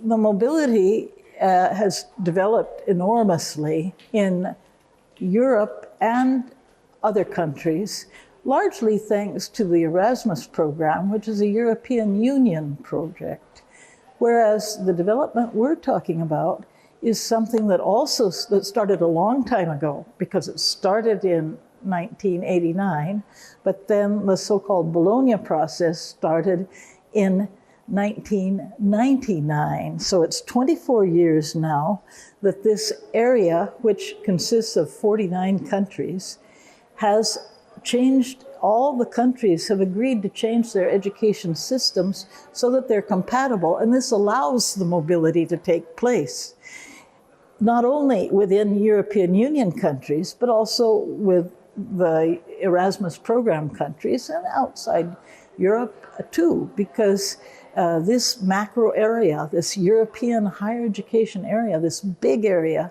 the mobility has developed enormously in Europe and other countries, largely thanks to the Erasmus program, which is a European Union project. Whereas the development we're talking about is something that started a long time ago, because it started in 1989, but then the so-called Bologna Process started in 1999. So it's 24 years now that this area, which consists of 49 countries, has changed. All the countries have agreed to change their education systems so that they're compatible, and this allows the mobility to take place, not only within European Union countries, but also with the Erasmus program countries and outside Europe too, because this macro area, this European higher education area, this big area,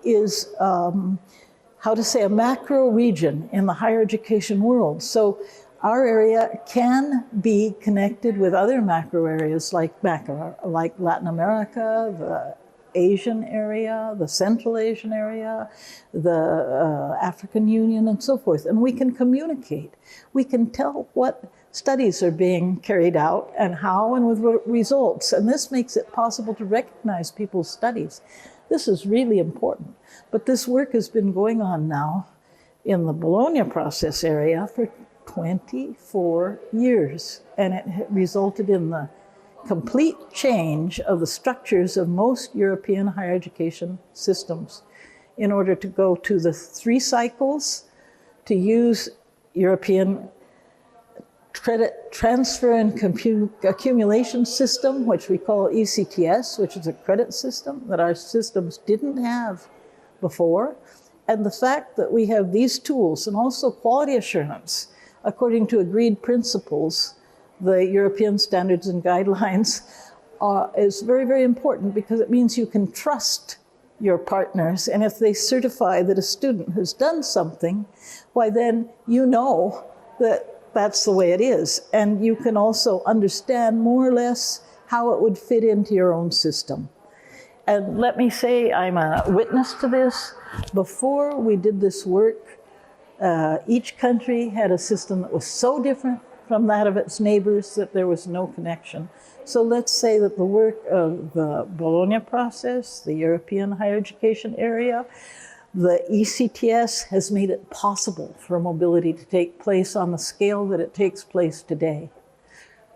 is a macro region in the higher education world. So our area can be connected with other macro areas like Latin America, the Asian area, the Central Asian area, the African Union, and so forth. And we can communicate. We can tell what studies are being carried out and how and with what results. And this makes it possible to recognize people's studies. This is really important. But this work has been going on now in the Bologna Process area for 24 years. And it resulted in the complete change of the structures of most European higher education systems in order to go to the 3 cycles, to use European credit transfer and accumulation system, which we call ECTS, which is a credit system that our systems didn't have before. And the fact that we have these tools, and also quality assurance, according to agreed principles, the European standards and guidelines, is very, very important, because it means you can trust your partners. And if they certify that a student has done something, why then you know that that's the way it is. And you can also understand more or less how it would fit into your own system. And let me say, I'm a witness to this. Before we did this work, each country had a system that was so different from that of its neighbors that there was no connection. So let's say that the work of the Bologna Process, the European higher education area, the ECTS has made it possible for mobility to take place on the scale that it takes place today,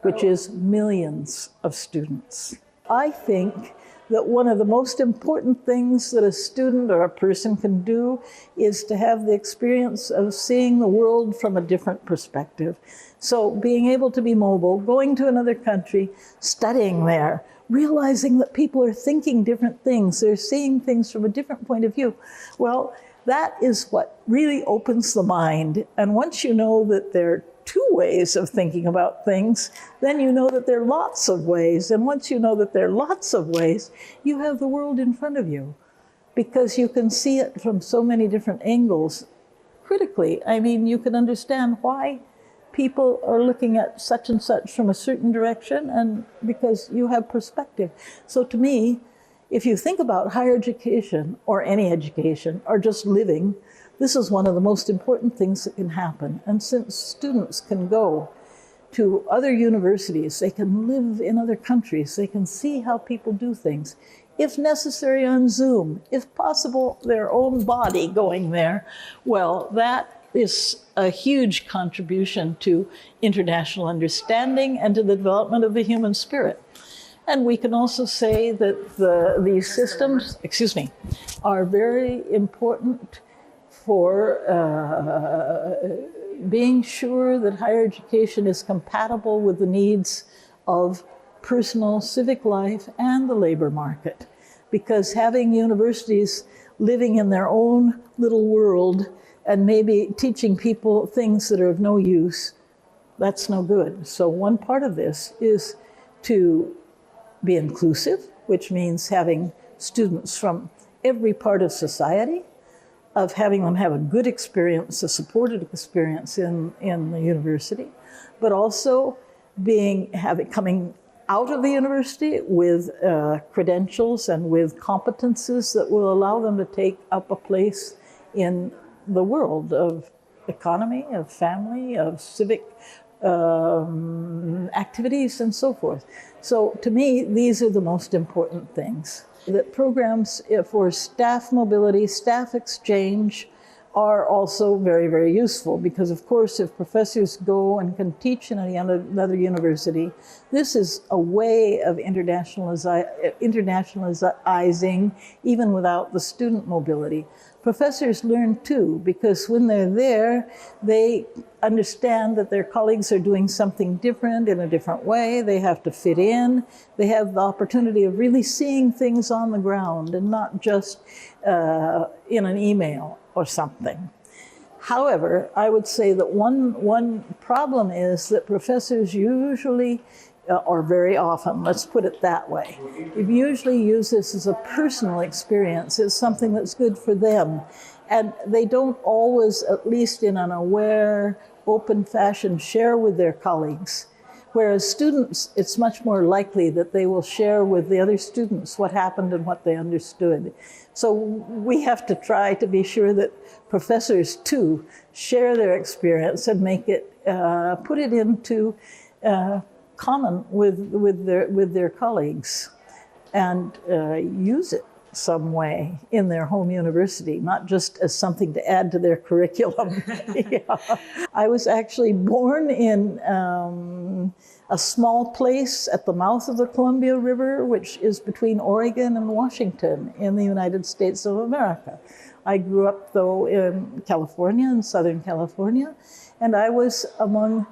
which is millions of students. I think that one of the most important things that a student or a person can do is to have the experience of seeing the world from a different perspective. So being able to be mobile, going to another country, studying there, realizing that people are thinking different things, they're seeing things from a different point of view. Well, that is what really opens the mind. And once you know that there are 2 ways of thinking about things, then you know that there are lots of ways. And once you know that there are lots of ways, you have the world in front of you, because you can see it from so many different angles. Critically, I mean, you can understand why people are looking at such and such from a certain direction, and because you have perspective. So to me, if you think about higher education, or any education, or just living, this is one of the most important things that can happen. And since students can go to other universities, they can live in other countries, they can see how people do things, if necessary on Zoom, if possible, their own body going there, well, that is a huge contribution to international understanding and to the development of the human spirit. And we can also say that these systems, are very important for being sure that higher education is compatible with the needs of personal civic life and the labor market. Because having universities living in their own little world and maybe teaching people things that are of no use, that's no good. So one part of this is to be inclusive, which means having students from every part of society, of having them have a good experience, a supported experience in the university, but also coming out of the university with credentials and with competences that will allow them to take up a place in the world of economy, of family, of civic activities, and so forth. So to me, these are the most important things. That programs for staff mobility, staff exchange, are also very, very useful because, of course, if professors go and can teach in another university, this is a way of internationalizing even without the student mobility. Professors learn too, because when they're there, they understand that their colleagues are doing something different in a different way. They have to fit in. They have the opportunity of really seeing things on the ground and not just in an email or something. However, I would say that one problem is that professors usually, or very often, let's put it that way, usually use this as a personal experience, as something that's good for them. And they don't always, at least in an aware, open fashion, share with their colleagues. Whereas students, it's much more likely that they will share with the other students what happened and what they understood. So we have to try to be sure that professors too share their experience and make it, put it into common with their colleagues and use it some way in their home university, not just as something to add to their curriculum. Yeah. I was actually born in a small place at the mouth of the Columbia River, which is between Oregon and Washington in the United States of America. I grew up, though, in California, in Southern California, and I was among,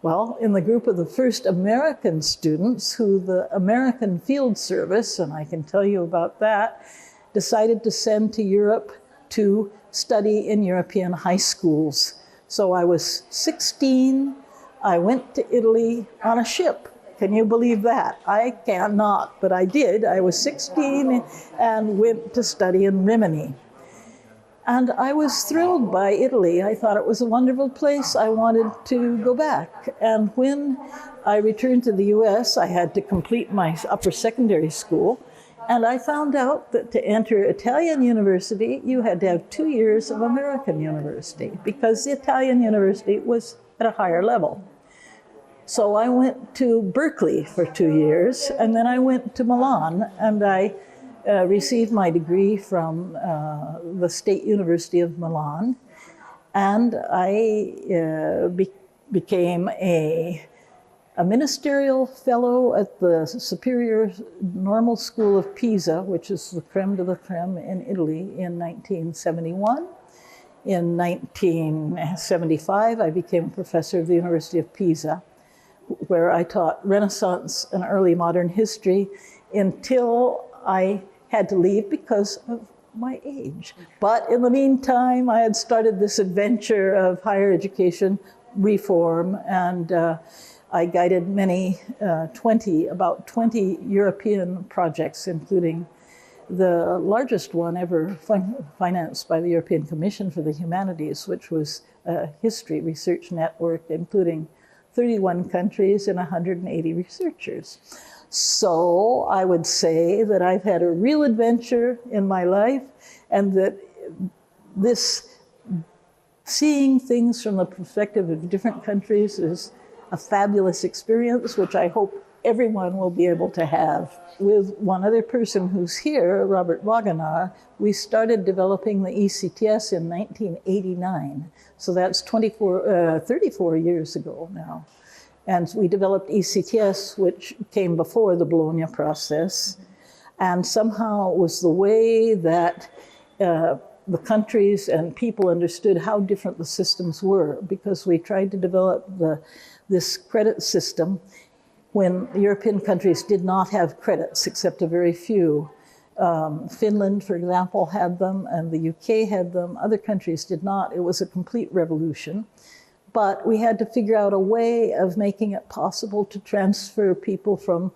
well, in the group of the first American students who the American Field Service, and I can tell you about that, decided to send to Europe to study in European high schools. So I was 16. I went to Italy on a ship. Can you believe that? I cannot, but I did. I was 16 and went to study in Rimini. And I was thrilled by Italy. I thought it was a wonderful place. I wanted to go back. And when I returned to the US, I had to complete my upper secondary school. And I found out that to enter Italian university, you had to have 2 years of American university because the Italian university was at a higher level. So I went to Berkeley for 2 years, and then I went to Milan, and I received my degree from the State University of Milan, and I became a ministerial fellow at the Superior Normal School of Pisa, which is the creme de la creme in Italy, in 1971. In 1975, I became a professor of the University of Pisa, where I taught Renaissance and early modern history until I had to leave because of my age. But in the meantime, I had started this adventure of higher education reform, and I guided about 20 European projects, including the largest one ever financed by the European Commission for the Humanities, which was a history research network, including 31 countries and 180 researchers. So I would say that I've had a real adventure in my life, and that this seeing things from the perspective of different countries is a fabulous experience, which I hope everyone will be able to have. With one other person who's here, Robert Wagenaar, we started developing the ECTS in 1989. So that's 34 years ago now. And we developed ECTS, which came before the Bologna Process. And somehow it was the way that the countries and people understood how different the systems were, because we tried to develop this credit system when European countries did not have credits except a very few. Finland, for example, had them, and the UK had them. Other countries did not. It was a complete revolution. But we had to figure out a way of making it possible to transfer people from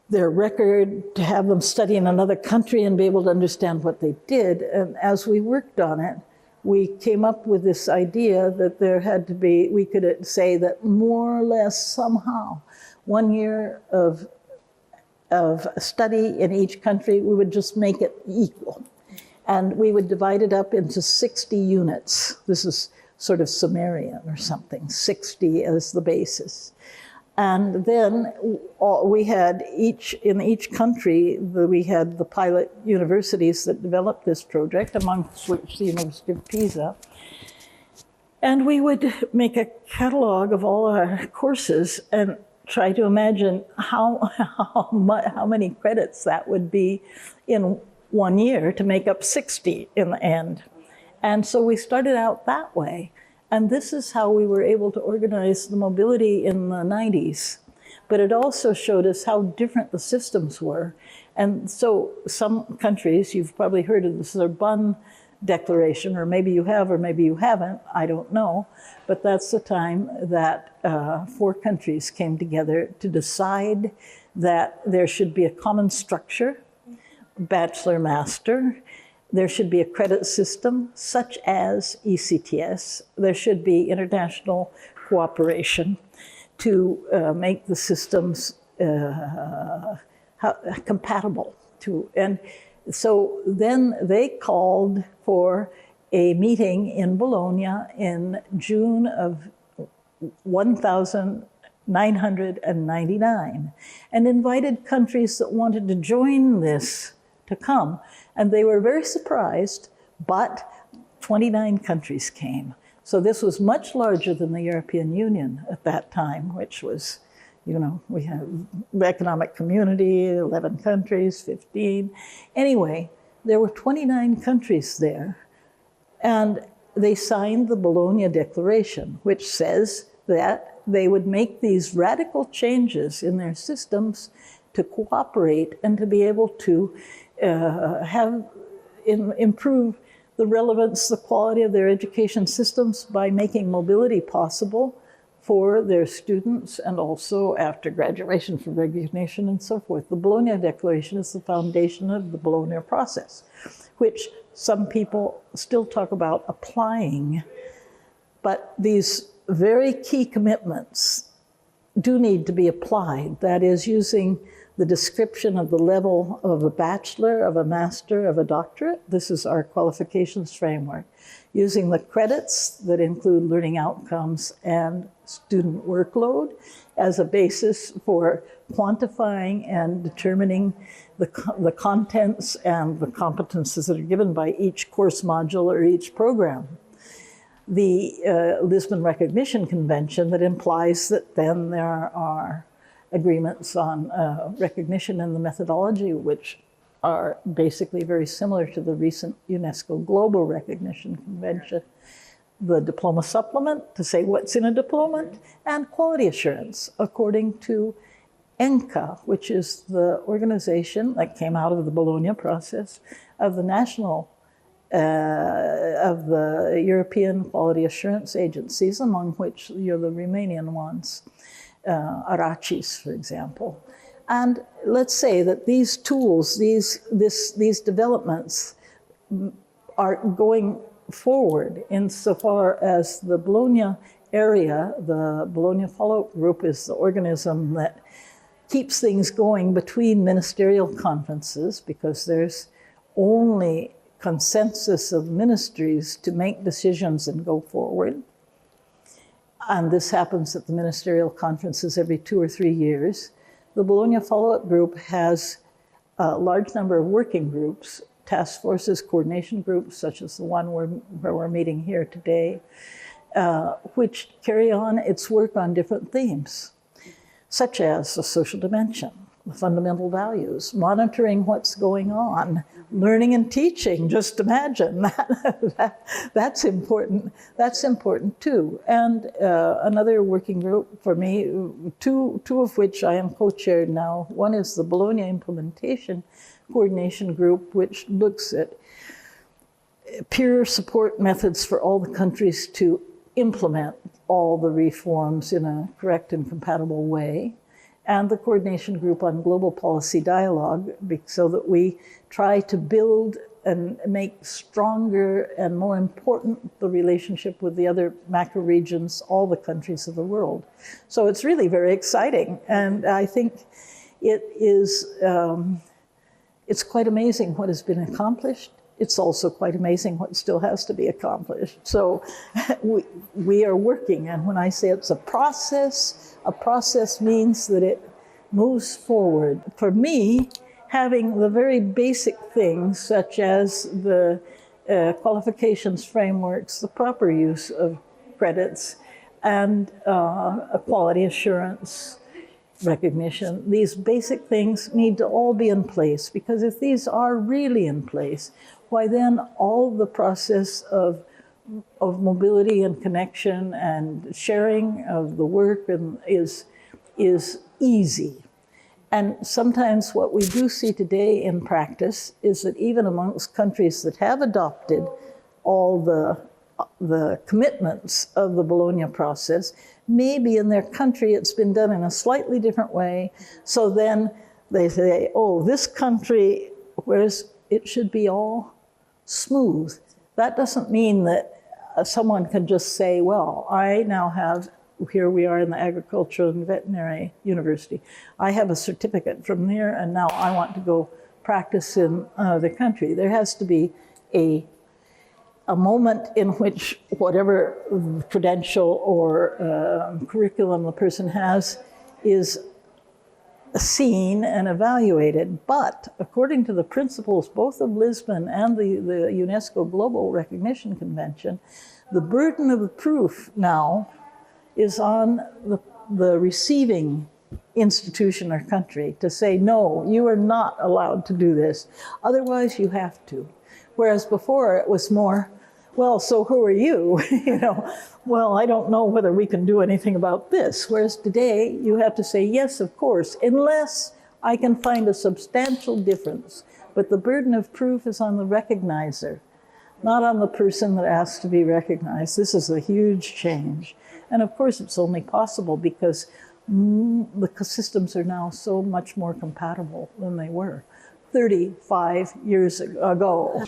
their record, to have them study in another country and be able to understand what they did. And as we worked on it, we came up with this idea that there had to be, we could say that more or less somehow 1 year of of study in each country, we would just make it equal. And we would divide it up into 60 units. This is sort of Sumerian or something, 60 as the basis. And then we had in each country, we had the pilot universities that developed this project, amongst which the University of Pisa. And we would make a catalog of all our courses and try to imagine how many credits that would be in 1 year to make up 60 in the end. And so we started out that way. And this is how we were able to organize the mobility in the 90s. But it also showed us how different the systems were. And so some countries, you've probably heard of the Sorbonne Declaration, or maybe you have, or maybe you haven't, I don't know. But that's the time that 4 countries came together to decide that there should be a common structure, bachelor, master. There should be a credit system, such as ECTS. There should be international cooperation to make the systems compatible. And so then they called for a meeting in Bologna in June of 1999 and invited countries that wanted to join this to come. And they were very surprised, but 29 countries came. So this was much larger than the European Union at that time, which was, we have the economic community, 11 countries, 15. Anyway, there were 29 countries there. And they signed the Bologna Declaration, which says that they would make these radical changes in their systems to cooperate and to be able to improve the relevance, the quality of their education systems by making mobility possible for their students and also after graduation for recognition and so forth. The Bologna Declaration is the foundation of the Bologna Process, which some people still talk about applying. But these very key commitments do need to be applied. That is, using the description of the level of a bachelor, of a master, of a doctorate. This is our qualifications framework. Using the credits that include learning outcomes and student workload as a basis for quantifying and determining the contents and the competences that are given by each course module or each program. The Lisbon Recognition Convention that implies that then there are agreements on recognition and the methodology, which are basically very similar to the recent UNESCO Global Recognition Convention. The diploma supplement, to say what's in a diploma, and quality assurance, according to ENCA, which is the organization that came out of the Bologna Process of the of the European quality assurance agencies, among which you're the Romanian ones. Aracis, for example. And let's say that these tools, these developments are going forward insofar as the Bologna area, the Bologna Follow Up Group is the organism that keeps things going between ministerial conferences, because there's only consensus of ministries to make decisions and go forward. And this happens at the ministerial conferences every 2 or 3 years. The Bologna Follow Up Group has a large number of working groups, task forces, coordination groups, such as the one where we're meeting here today, which carry on its work on different themes, such as the social dimension, the fundamental values, monitoring what's going on, learning and teaching, just imagine that's important. That's important too. And another working group for me, two of which I am co-chaired now. One is the Bologna Implementation Coordination Group, which looks at peer support methods for all the countries to implement all the reforms in a correct and compatible way. And the Coordination Group on Global Policy Dialogue, so that we try to build and make stronger and more important the relationship with the other macro regions, all the countries of the world. So it's really very exciting. And I think It's quite amazing what has been accomplished. It's also quite amazing what still has to be accomplished. So we are working, and when I say it's a process means that it moves forward. For me, having the very basic things, such as the qualifications frameworks, the proper use of credits, and a quality assurance recognition, these basic things need to all be in place, because if these are really in place, why then all the process of mobility and connection and sharing of the work is easy. And sometimes what we do see today in practice is that even amongst countries that have adopted all the commitments of the Bologna process, maybe in their country it's been done in a slightly different way. So then they say, oh, this country, whereas it should be all smooth. That doesn't mean that someone can just say, well, I now have, here we are in the Agricultural and Veterinary University, I have a certificate from there, and now I want to go practice in the country. There has to be a moment in which whatever credential or curriculum the person has is seen and evaluated. But according to the principles both of Lisbon and the UNESCO Global Recognition Convention, the burden of the proof now is on the receiving institution or country to say, no, you are not allowed to do this. Otherwise, you have to. Whereas before it was more, well, so who are you? Well, I don't know whether we can do anything about this. Whereas today you have to say, yes, of course, unless I can find a substantial difference. But the burden of proof is on the recognizer, not on the person that asks to be recognized. This is a huge change. And of course, it's only possible because the systems are now so much more compatible than they were 35 years ago.